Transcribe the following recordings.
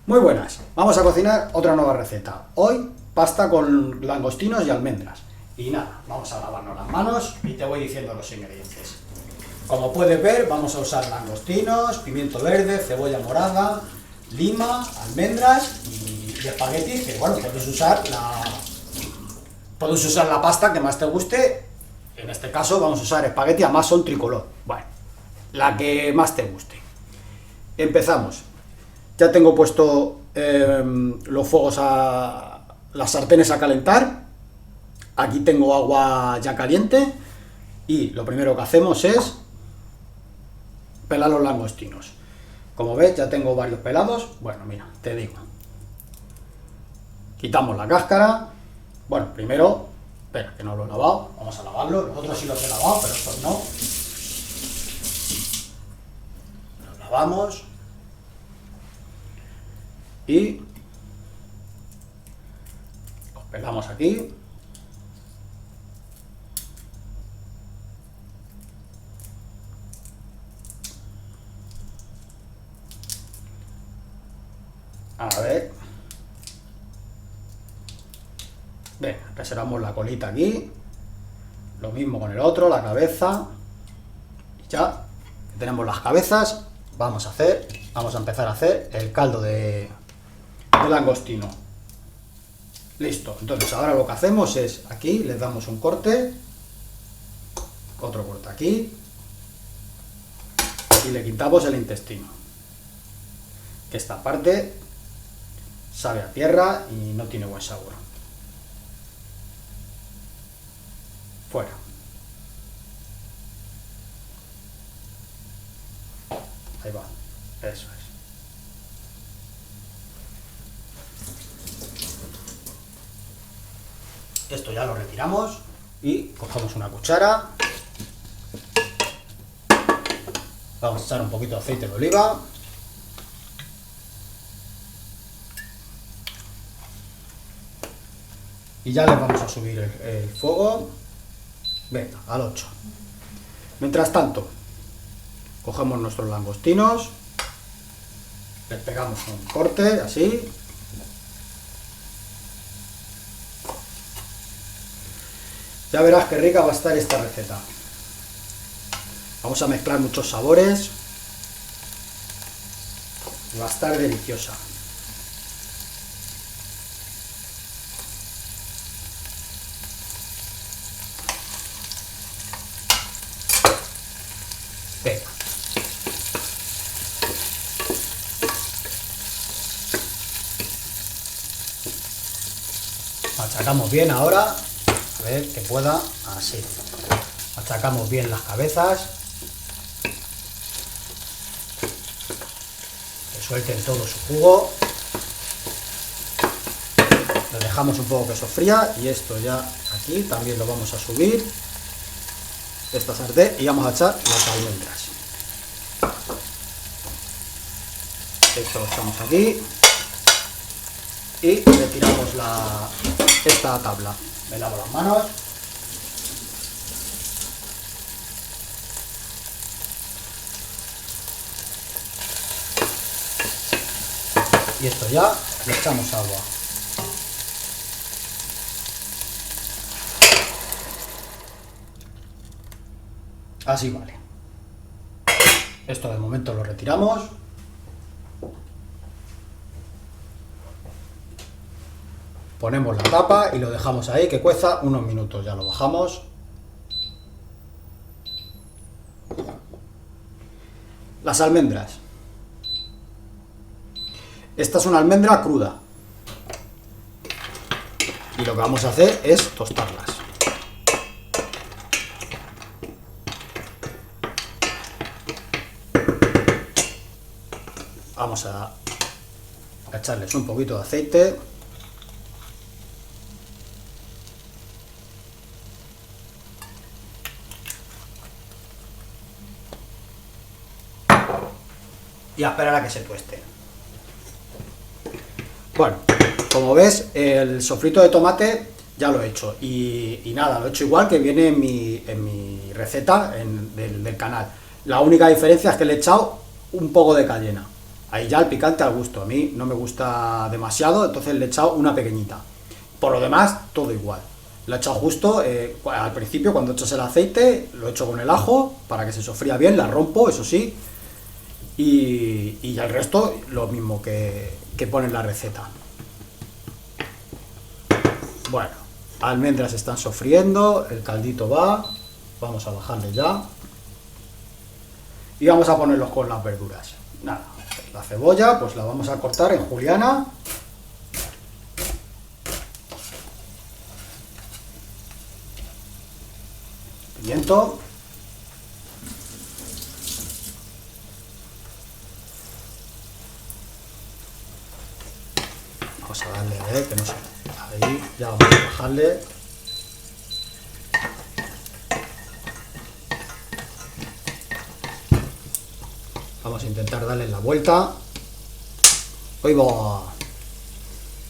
Muy buenas, vamos a cocinar otra nueva receta. Hoy pasta con langostinos y almendras. Y nada, vamos a lavarnos las manos y te voy diciendo los ingredientes. Como puedes ver, vamos a usar langostinos, pimiento verde, cebolla morada, lima, almendras y espagueti, que bueno, puedes usar la pasta que más te guste. En este caso vamos a usar espagueti Amazon tricolor. Bueno, la que más te guste. Empezamos. Ya tengo puesto los fuegos las sartenes a calentar. Aquí tengo agua ya caliente. Y lo primero que hacemos es pelar los langostinos. Como ves, ya tengo varios pelados. Bueno, mira, te digo. Quitamos la cáscara. Bueno, primero, espera, que no lo he lavado. Vamos a lavarlo. Los otros sí los he lavado, pero estos no. Los lavamos. Y los pelamos aquí. A ver. Venga, reservamos la colita aquí. Lo mismo con el otro, la cabeza. Y ya que tenemos las cabezas, vamos a empezar a hacer el caldo de langostino. Listo, entonces ahora lo que hacemos es aquí les damos un corte, otro corte aquí y le quitamos el intestino, que esta parte sabe a tierra y no tiene buen sabor. Fuera. Ahí va, eso es. Esto ya lo retiramos y cogemos una cuchara. Vamos a echar un poquito de aceite de oliva. Y ya le vamos a subir el fuego. Venga, al 8. Mientras tanto, cogemos nuestros langostinos. Les pegamos un corte, así. Ya verás qué rica va a estar esta receta. Vamos a mezclar muchos sabores y va a estar deliciosa. Venga. Machacamos bien ahora. A ver, que pueda, así. Machacamos bien las cabezas. Que suelten todo su jugo. Lo dejamos un poco que sofría y esto ya aquí también lo vamos a subir. Esta sartén y vamos a echar las almendras. Esto lo echamos aquí. Y retiramos esta tabla. Me lavo las manos. Y esto ya le echamos agua. Así vale. Esto de momento lo retiramos. Ponemos la tapa y lo dejamos ahí que cueza unos minutos. Ya lo bajamos. Las almendras. Esta es una almendra cruda. Y lo que vamos a hacer es tostarlas. Vamos a echarles un poquito de aceite. Y a esperar a que se tueste. Bueno, como ves, el sofrito de tomate ya lo he hecho. Y nada, lo he hecho igual que viene en mi receta del canal. La única diferencia es que le he echado un poco de cayena. Ahí ya el picante al gusto. A mí no me gusta demasiado, entonces le he echado una pequeñita. Por lo demás, todo igual. Lo he echado justo al principio, cuando echas el aceite, lo he hecho con el ajo para que se sofría bien, la rompo, eso sí. Y el resto, lo mismo que pone en la receta. Bueno, almendras están sofriendo, el caldito va. Vamos a bajarle ya. Y vamos a ponerlos con las verduras. Nada, la cebolla pues la vamos a cortar en juliana. Pimiento. Vamos a darle a ver que no se... Ahí ya vamos a bajarle. Vamos a intentar darle la vuelta. ¡Uy, va!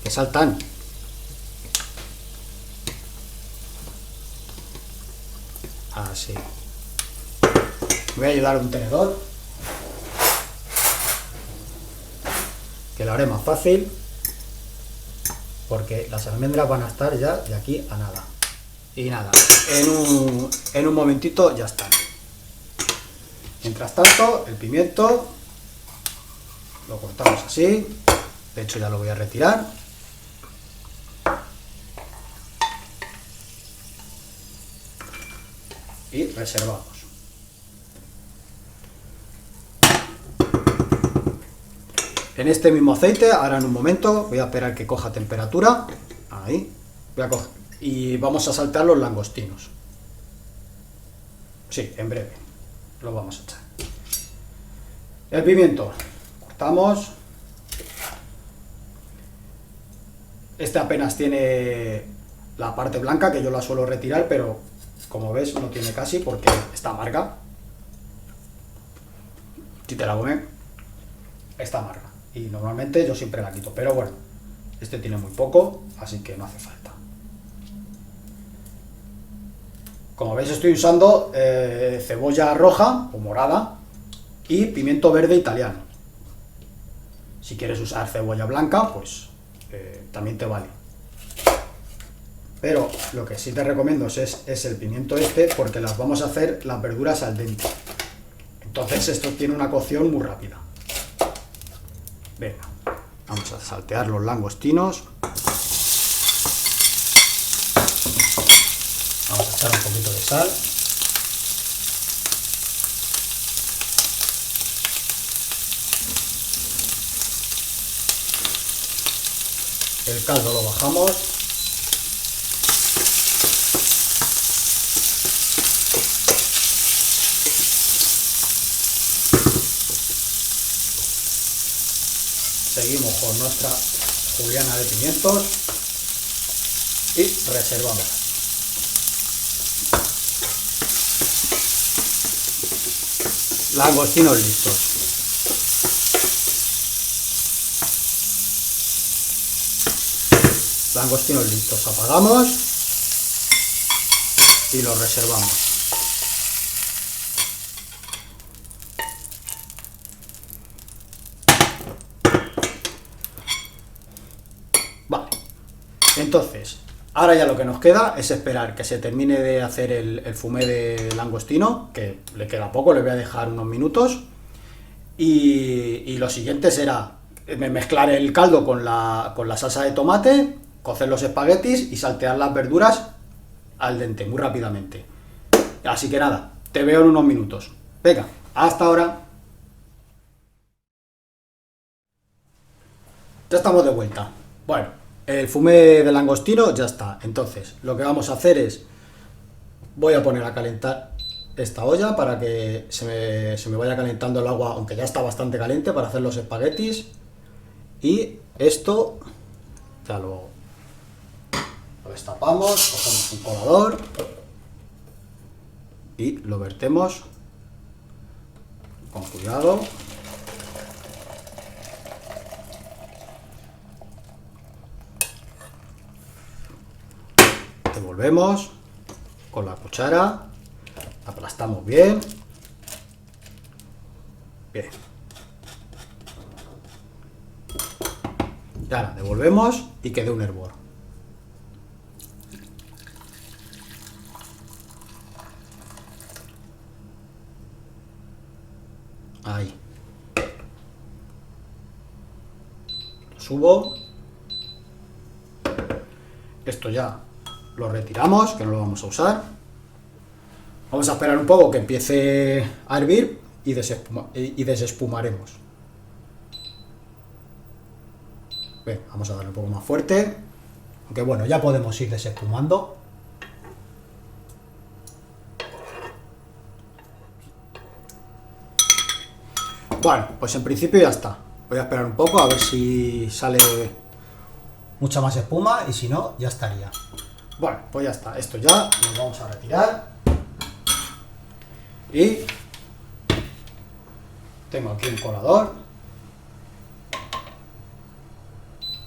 ¡Que saltan! Así. Me voy a ayudar a un tenedor, que lo haré más fácil, porque las almendras van a estar ya de aquí a nada. Y nada, en un momentito ya están. Mientras tanto, el pimiento lo cortamos así. De hecho, ya lo voy a retirar. Y reservamos. En este mismo aceite, ahora en un momento, voy a esperar que coja temperatura. Ahí. Voy a coger. Y vamos a saltear los langostinos. Sí, en breve. Lo vamos a echar. El pimiento. Cortamos. Este apenas tiene la parte blanca, que yo la suelo retirar, pero como ves no tiene casi porque está amarga. Si te la comes, está amarga. Y normalmente yo siempre la quito, pero bueno, este tiene muy poco, así que no hace falta. Como veis estoy usando cebolla roja o morada y pimiento verde italiano. Si quieres usar cebolla blanca, pues también te vale. Pero lo que sí te recomiendo es el pimiento este, porque las vamos a hacer las verduras al dente. Entonces esto tiene una cocción muy rápida. Venga, vamos a saltear los langostinos. Vamos a echar un poquito de sal. El caldo lo bajamos. Seguimos con nuestra juliana de pimientos y reservamos. Langostinos listos. Langostinos listos. Apagamos y los reservamos. Vale. Entonces, ahora ya lo que nos queda es esperar que se termine de hacer el fumé de langostino, que le queda poco, le voy a dejar unos minutos. Y lo siguiente será mezclar el caldo con la salsa de tomate, cocer los espaguetis y saltear las verduras al dente, muy rápidamente. Así que nada, te veo en unos minutos. Venga, hasta ahora. Ya estamos de vuelta. Bueno, el fumé de langostino ya está. Entonces, lo que vamos a hacer es... Voy a poner a calentar esta olla para que se me vaya calentando el agua, aunque ya está bastante caliente, para hacer los espaguetis. Y esto ya lo destapamos, cogemos un colador y lo vertemos con cuidado. Devolvemos con la cuchara, aplastamos bien. Bien. Y ahora devolvemos y quede un hervor. Ahí. Lo subo. Esto ya lo retiramos, que no lo vamos a usar. Vamos a esperar un poco que empiece a hervir y desespumaremos. Bien, vamos a darle un poco más fuerte. Aunque bueno, ya podemos ir desespumando. Bueno, pues en principio ya está. Voy a esperar un poco a ver si sale mucha más espuma y si no, ya estaría. Bueno, pues ya está. Esto ya lo vamos a retirar. Y tengo aquí un colador.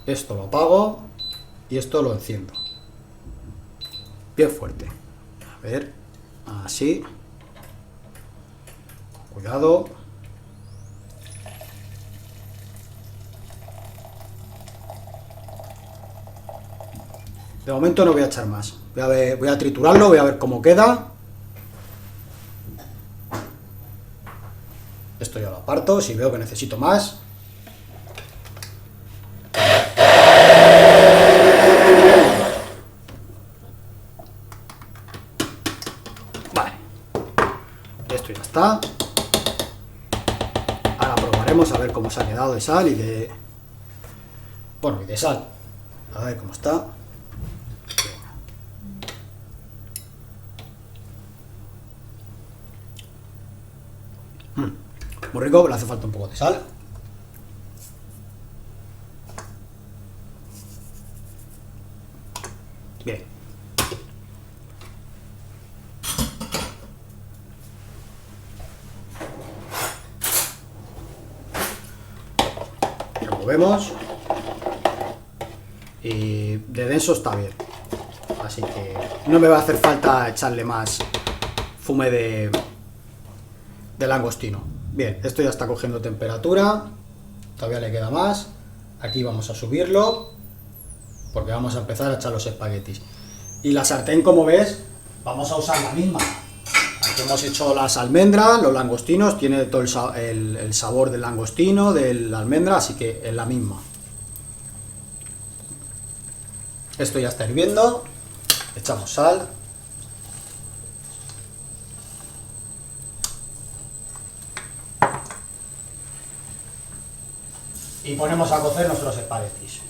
Esto lo apago y esto lo enciendo. Bien fuerte. A ver, así. Cuidado. De momento no voy a echar más. Voy a triturarlo, voy a ver cómo queda. Esto ya lo aparto, si veo que necesito más. Vale. Esto ya está. Ahora probaremos a ver cómo se ha quedado de sal y de... Bueno, y de sal. A ver cómo está. Muy rico, le hace falta un poco de sal. Bien. Removemos. Y de denso está bien. Así que no me va a hacer falta echarle más fume de langostino. Bien, esto ya está cogiendo temperatura. Todavía le queda más. Aquí vamos a subirlo porque vamos a empezar a echar los espaguetis. Y la sartén, como ves, vamos a usar la misma. Aquí hemos hecho las almendras, los langostinos, tiene todo el sabor del langostino, de la almendra, así que es la misma. Esto ya está hirviendo. Echamos sal. Y ponemos a cocer nuestros espaguetis.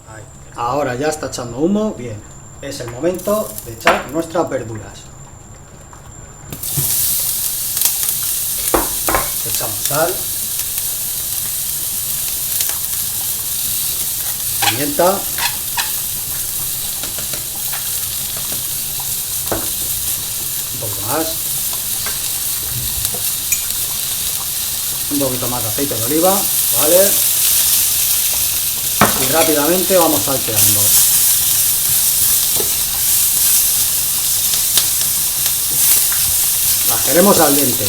Ahí. Ahora ya está echando humo. Bien, es el momento de echar nuestras verduras. Echamos sal, pimienta, un poquito más de aceite de oliva, ¿vale? Y rápidamente vamos salteando. Las queremos al dente.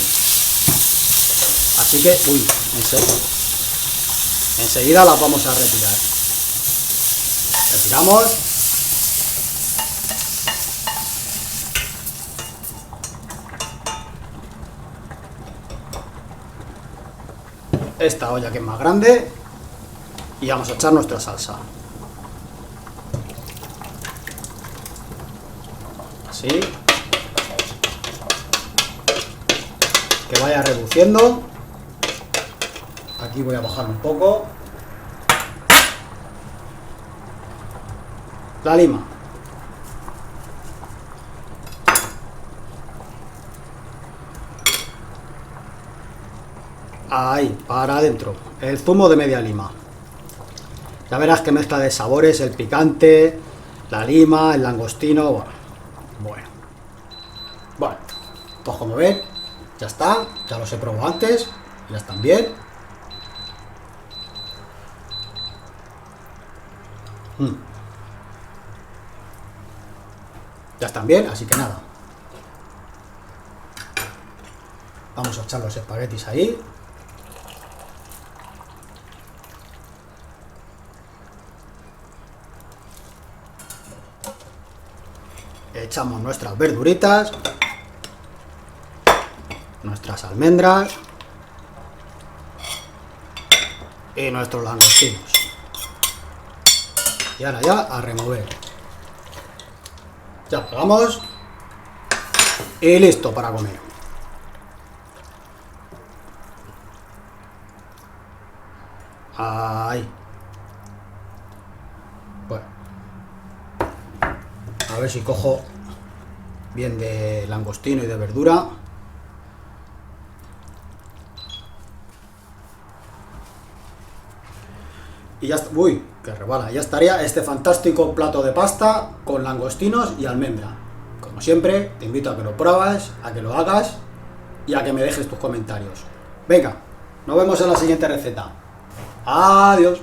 Así que, enseguida las vamos a retirar. Retiramos. Esta olla que es más grande y vamos a echar nuestra salsa. Así. Que vaya reduciendo. Aquí voy a bajar un poco. La lima. Ahí, para adentro. El zumo de media lima. Ya verás que mezcla de sabores, el picante, la lima, el langostino. Bueno, pues como ven, ya está. Ya los he probado antes. Ya están bien. Ya están bien, así que nada. Vamos a echar los espaguetis ahí. Echamos nuestras verduritas, nuestras almendras y nuestros langostinos. Y ahora ya a remover. Ya apagamos y listo para comer. Ahí. Bueno. A ver si cojo bien de langostino y de verdura. Y ya está. Uy, que rebala. Ya estaría este fantástico plato de pasta con langostinos y almendra. Como siempre, te invito a que lo pruebes, a que lo hagas y a que me dejes tus comentarios. Venga, nos vemos en la siguiente receta. Adiós.